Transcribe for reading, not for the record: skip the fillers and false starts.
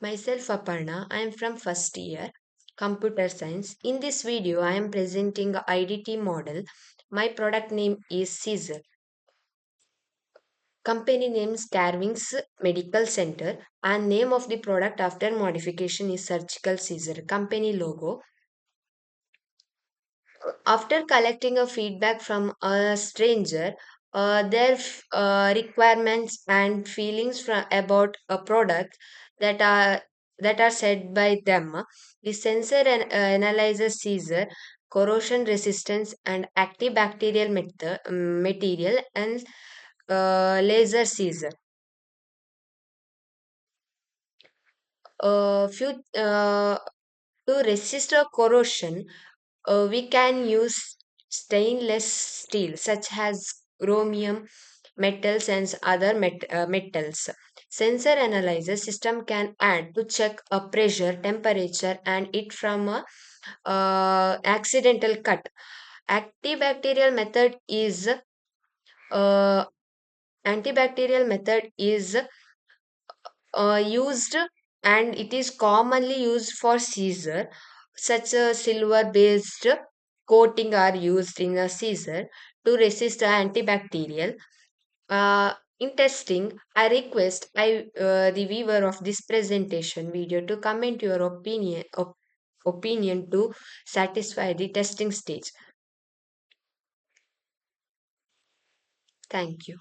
Myself Aparna, I am from first year computer science. In this video I am presenting a IDT model. My product name is Caesar. Company name is Carvings Medical Center and name of the product after modification is Surgical Caesar. Company logo. After collecting a feedback from a stranger, their requirements and feelings about a product that are that are said by them, the sensor analyzes Caesar corrosion resistance and antibacterial material and laser Caesar. Few To resist a corrosion, we can use stainless steel such as chromium, metals and other metals. Sensor analyzer system can add to check a pressure, temperature and it from a accidental cut. Antibacterial method is uh, antibacterial method is used and it is commonly used for Caesar. Such a silver based coating are used in a Caesar to resist the antibacterial. In testing, I request the viewer of this presentation video to comment your opinion to satisfy the testing stage. Thank you.